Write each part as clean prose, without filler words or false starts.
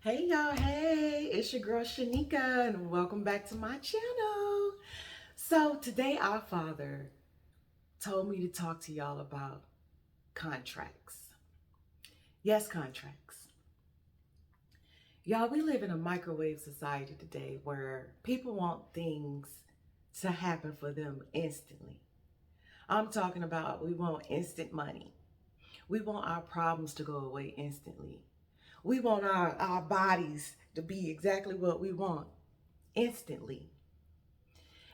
Hey y'all, hey, it's your girl Shanika, and welcome back to my channel. So, today our Father told me to talk to y'all about contracts. Yes, contracts. Y'all, we live in a microwave society today where people want things to happen for them instantly. I'm talking about we want instant money. We want our problems to go away instantly. We want our bodies to be exactly what we want instantly.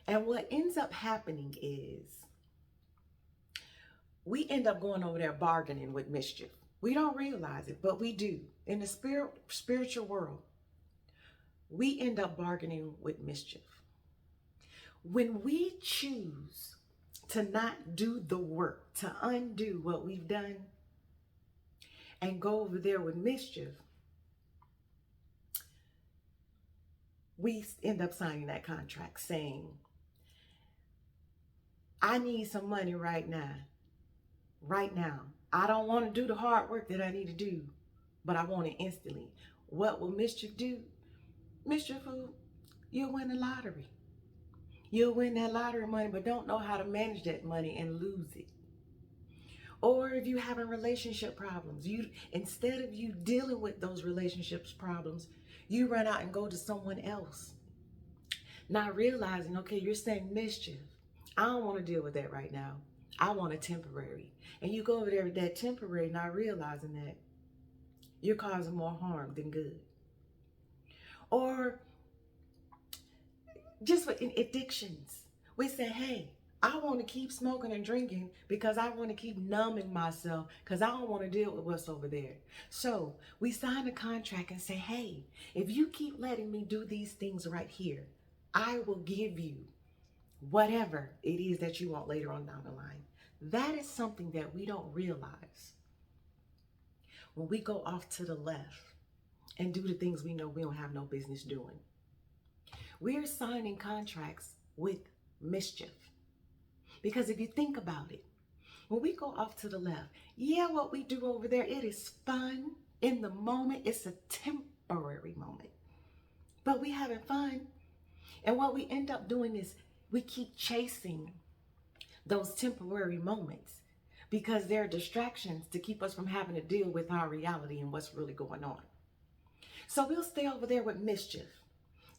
And what ends up happening is we end up going over there bargaining with mischief. We don't realize it, but we do. In the spiritual world, we end up bargaining with mischief. When we choose to not do the work, to undo what we've done, and go over there with mischief, we end up signing that contract saying, I need some money right now. Right now. I don't want to do the hard work that I need to do, but I want it instantly. What will mischief do? Mischief will, you'll win the lottery. You'll win that lottery money, but don't know how to manage that money and lose it. Or if you're having relationship problems, you instead of you dealing with those relationships problems, you run out and go to someone else. Not realizing, okay, you're saying mischief. I don't want to deal with that right now. I want a temporary. And you go over there with that temporary, not realizing that you're causing more harm than good. Or just with addictions, we say, hey, I want to keep smoking and drinking because I want to keep numbing myself because I don't want to deal with what's over there. So we sign a contract and say, hey, if you keep letting me do these things right here, I will give you whatever it is that you want later on down the line. That is something that we don't realize when we go off to the left and do the things we know we don't have no business doing. We're signing contracts with mischief. Because if you think about it, when we go off to the left, yeah, what we do over there, it is fun in the moment. It's a temporary moment. But we having fun. And what we end up doing is we keep chasing those temporary moments because they're distractions to keep us from having to deal with our reality and what's really going on. So we'll stay over there with mischief,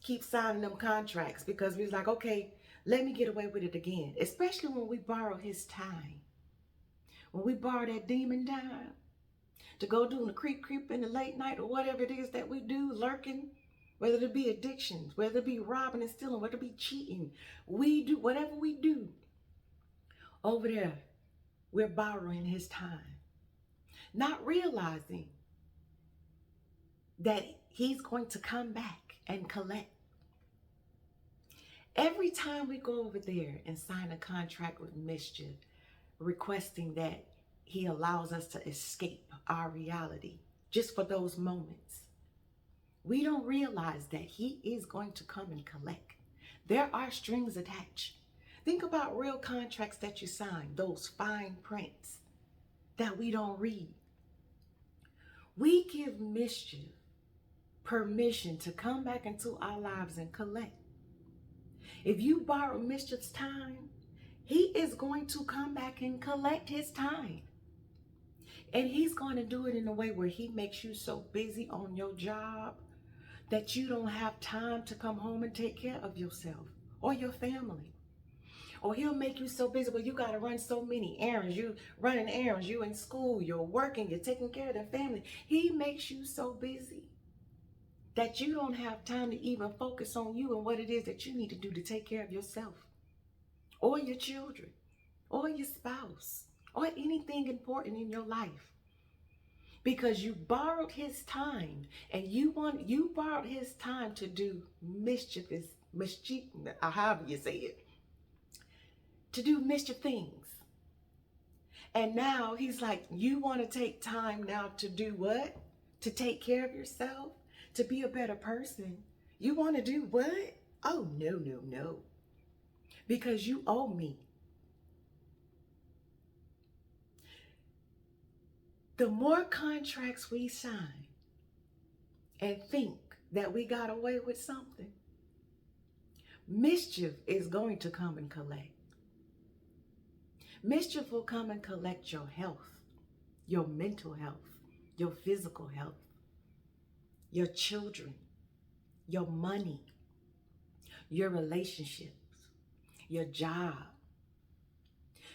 keep signing them contracts because we're like, okay, let me get away with it again. Especially when we borrow his time. When we borrow that demon time to go doing the creep in the late night or whatever it is that we do, lurking, whether it be addictions, whether it be robbing and stealing, whether it be cheating, we do whatever we do over there. We're borrowing his time, not realizing that he's going to come back and collect. Every time we go over there and sign a contract with mischief, requesting that he allows us to escape our reality just for those moments, we don't realize that he is going to come and collect. There are strings attached. Think about real contracts that you sign, those fine prints that we don't read. We give mischief permission to come back into our lives and collect. If you borrow mischief's time, he is going to come back and collect his time. And he's going to do it in a way where he makes you so busy on your job that you don't have time to come home and take care of yourself or your family. Or he'll make you so busy where you got to run so many errands. You running errands, you in school, you're working, you're taking care of the family. He makes you so busy that you don't have time to even focus on you and what it is that you need to do to take care of yourself or your children or your spouse or anything important in your life. Because you borrowed his time and you borrowed his time to do mischief, however you say it, to do mischief things. And now he's like, you want to take time now to do what? To take care of yourself, to be a better person. You want to do what? Oh, no, no, no. Because you owe me. The more contracts we sign and think that we got away with something, mischief is going to come and collect. Mischief will come and collect your health, your mental health, your physical health, your children, your money, your relationships, your job.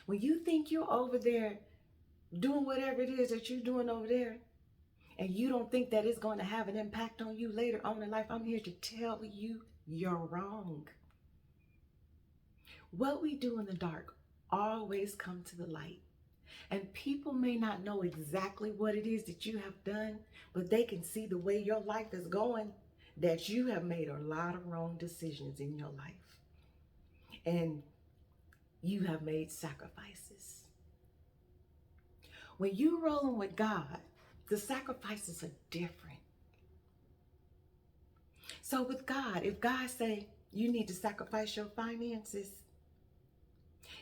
When you think you're over there doing whatever it is that you're doing over there, and you don't think that it's going to have an impact on you later on in life, I'm here to tell you you're wrong. What we do in the dark always come to the light. And people may not know exactly what it is that you have done, but they can see the way your life is going, that you have made a lot of wrong decisions in your life. And you have made sacrifices. When you're rolling with God, the sacrifices are different. So with God, if God say you need to sacrifice your finances,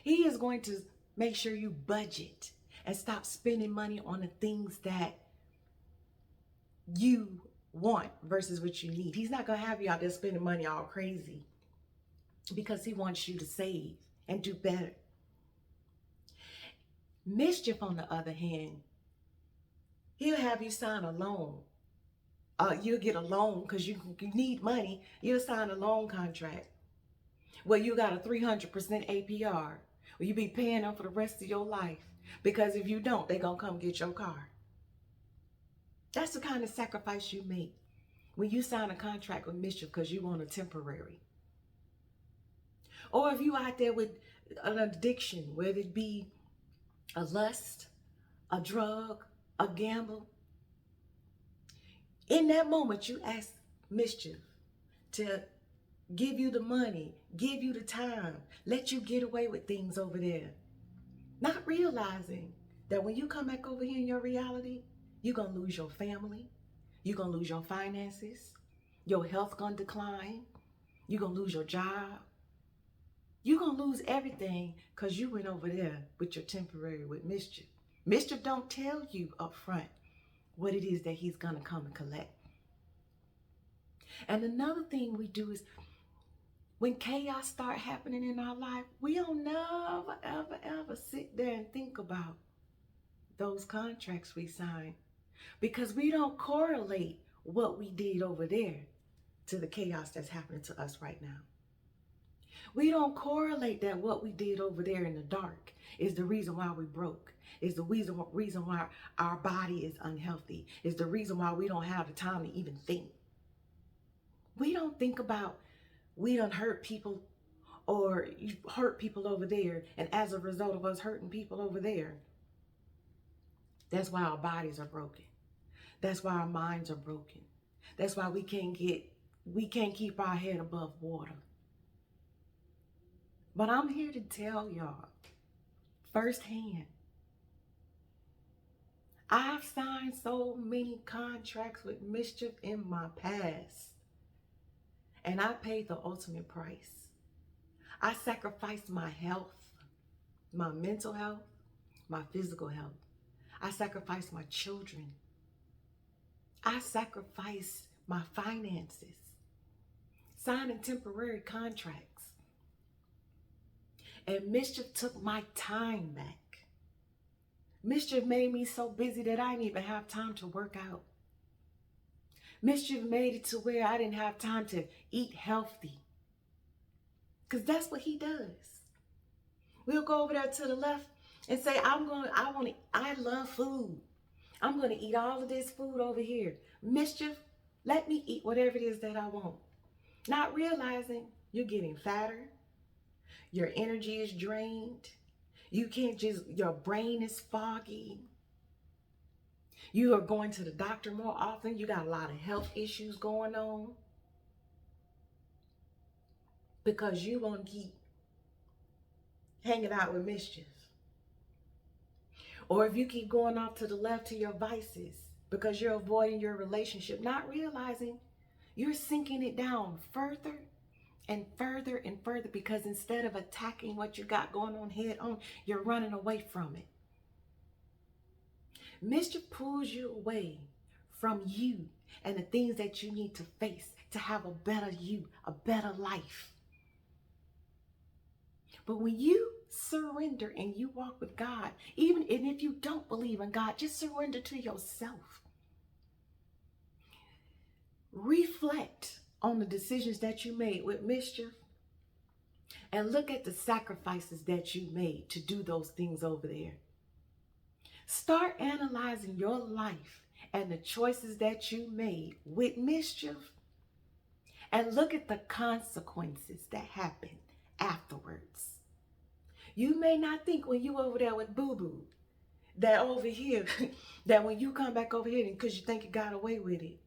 He is going to make sure you budget and stop spending money on the things that you want versus what you need. He's not going to have you out there spending money all crazy, because He wants you to save and do better. Mischief, on the other hand, He'll have you sign a loan. You'll get a loan because you need money. You'll sign a loan contract where you got a 300% APR, where you be paying them for the rest of your life. Because if you don't, they're going to come get your car. That's the kind of sacrifice you make when you sign a contract with mischief because you want a temporary. Or if you out there with an addiction, whether it be a lust, a drug, a gamble, in that moment you ask mischief to give you the money, give you the time, let you get away with things over there. Not realizing that when you come back over here in your reality, you're going to lose your family, you're going to lose your finances, your health going to decline, you're going to lose your job. You're going to lose everything because you went over there with your temporary with mischief. Mischief don't tell you up front what it is that he's going to come and collect. And another thing we do is when chaos start happening in our life, we don't never, ever, ever sit there and think about those contracts we signed, because we don't correlate what we did over there to the chaos that's happening to us right now. We don't correlate that what we did over there in the dark is the reason why we broke, is the reason why our body is unhealthy, is the reason why we don't have the time to even think. We don't think about we done hurt people, or you hurt people over there, and as a result of us hurting people over there, that's why our bodies are broken. That's why our minds are broken. That's why we can't keep our head above water. But I'm here to tell y'all firsthand, I've signed so many contracts with mischief in my past, and I paid the ultimate price. I sacrificed my health, my mental health, my physical health. I sacrificed my children. I sacrificed my finances, signing temporary contracts. And mischief took my time back. Mischief made me so busy that I didn't even have time to work out. Mischief made it to where I didn't have time to eat healthy. Because that's what he does. We'll go over there to the left and say, I love food. I'm going to eat all of this food over here. Mischief, let me eat whatever it is that I want. Not realizing you're getting fatter. Your energy is drained. Your brain is foggy. You are going to the doctor more often. You got a lot of health issues going on because you want to keep hanging out with mischief. Or if you keep going off to the left to your vices because you're avoiding your relationship, not realizing you're sinking it down further and further and further, because instead of attacking what you got going on head on, you're running away from it. Mischief pulls you away from you and the things that you need to face to have a better you, a better life. But when you surrender and you walk with God, even and if you don't believe in God, just surrender to yourself. Reflect on the decisions that you made with mischief and look at the sacrifices that you made to do those things over there. Start analyzing your life and the choices that you made with mischief and look at the consequences that happen afterwards. You may not think when you over there with boo-boo that over here, that when you come back over here because you think you got away with it,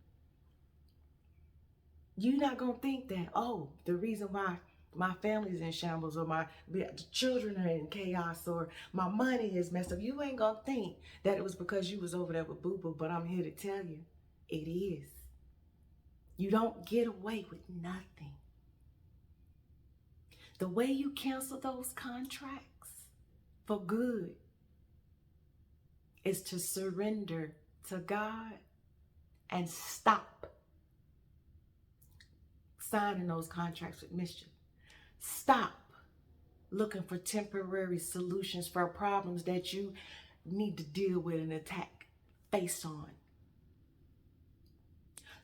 you're not going to think that, oh, the reason why my family's in shambles or the children are in chaos or my money is messed up. You ain't going to think that it was because you was over there with boo-boo, but I'm here to tell you, it is. You don't get away with nothing. The way you cancel those contracts for good is to surrender to God and stop signing those contracts with mischief. Stop looking for temporary solutions for problems that you need to deal with and attack face on.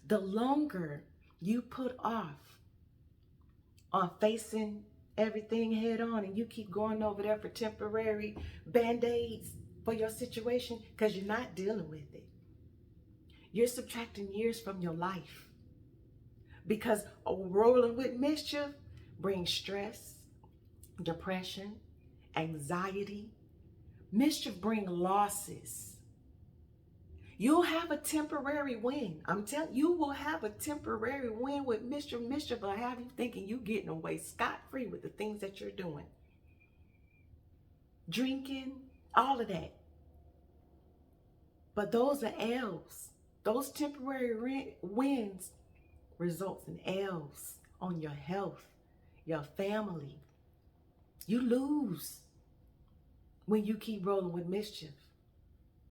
The longer you put off on facing everything head on and you keep going over there for temporary band-aids for your situation because you're not dealing with it, you're subtracting years from your life. Because rolling with mischief brings stress, depression, anxiety. Mischief brings losses. You'll have a temporary win. I'm telling you, will have a temporary win with mischief. Mischief will have you thinking you getting away scot-free with the things that you're doing. Drinking, all of that. But those are L's. Those temporary wins results in L's on your health, your family. You lose when you keep rolling with mischief.